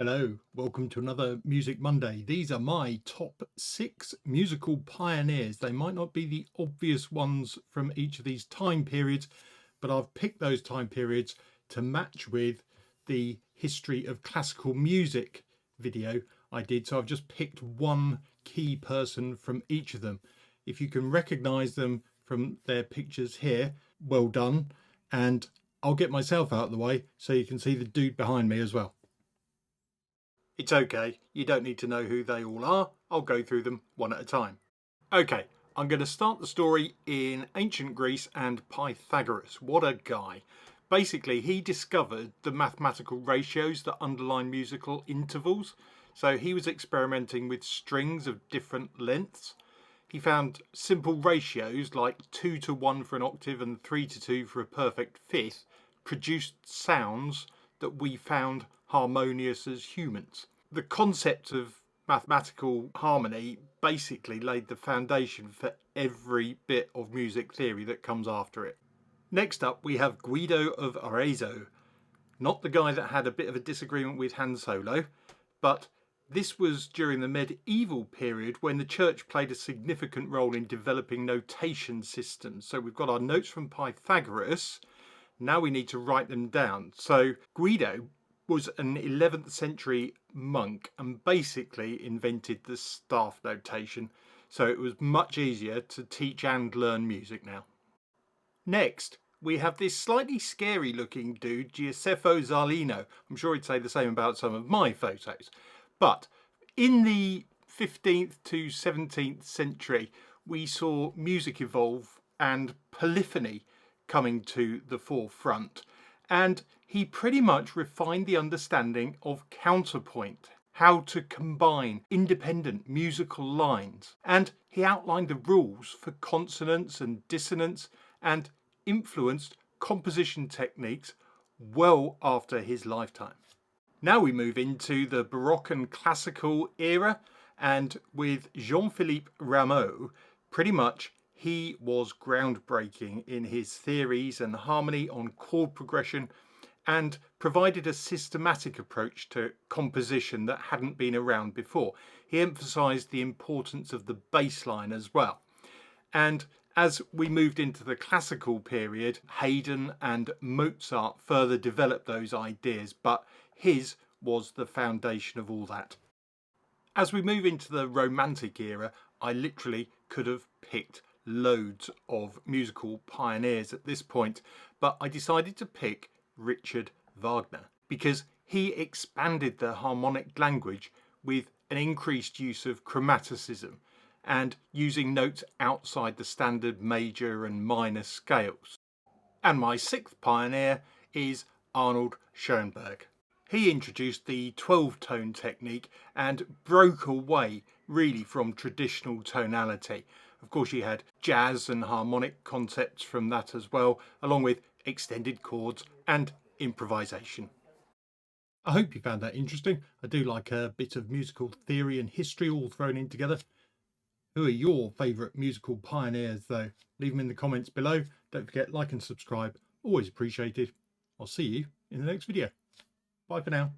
Hello, welcome to another Music Monday. These are my top 6 musical pioneers. They might not be the obvious ones from each of these time periods, but I've picked those time periods to match with the history of classical music video I did. So I've just picked one key person from each of them. If you can recognize them from their pictures here, well done. And I'll get myself out of the way so you can see the dude behind me as well. It's okay, you don't need to know who they all are. I'll go through them one at a time. Okay, I'm going to start the story in ancient Greece and Pythagoras. What a guy. Basically, he discovered the mathematical ratios that underline musical intervals. So he was experimenting with strings of different lengths. He found simple ratios like 2 to 1 for an octave and 3 to 2 for a perfect fifth produced sounds that we found harmonious as humans. The concept of mathematical harmony basically laid the foundation for every bit of music theory that comes after it. Next up we have Guido of Arezzo, not the guy that had a bit of a disagreement with Han Solo, but this was during the medieval period when the church played a significant role in developing notation systems. So we've got our notes from Pythagoras. Now we need to write them down. So Guido was an 11th century monk and basically invented the staff notation. So it was much easier to teach and learn music now. Next, we have this slightly scary looking dude, Giuseppe Zarlino. I'm sure he'd say the same about some of my photos. But in the 15th to 17th century, we saw music evolve and polyphony coming to the forefront, and he pretty much refined the understanding of counterpoint, how to combine independent musical lines, and he outlined the rules for consonance and dissonance and influenced composition techniques well after his lifetime. Now we move into the Baroque and classical era, and with Jean-Philippe Rameau, pretty much he was groundbreaking in his theories and harmony on chord progression and provided a systematic approach to composition that hadn't been around before. He emphasized the importance of the bass line as well. And as we moved into the classical period, Haydn and Mozart further developed those ideas, but his was the foundation of all that. As we move into the Romantic era, I literally could have picked loads of musical pioneers at this point, but I decided to pick Richard Wagner because he expanded the harmonic language with an increased use of chromaticism and using notes outside the standard major and minor scales. And my sixth pioneer is Arnold Schoenberg. He introduced the 12-tone technique and broke away really from traditional tonality. Of course, you had jazz and harmonic concepts from that as well, along with extended chords and improvisation. I hope you found that interesting. I do like a bit of musical theory and history all thrown in together. Who are your favourite musical pioneers though? Leave them in the comments below. Don't forget, like and subscribe. Always appreciated. I'll see you in the next video. Bye for now.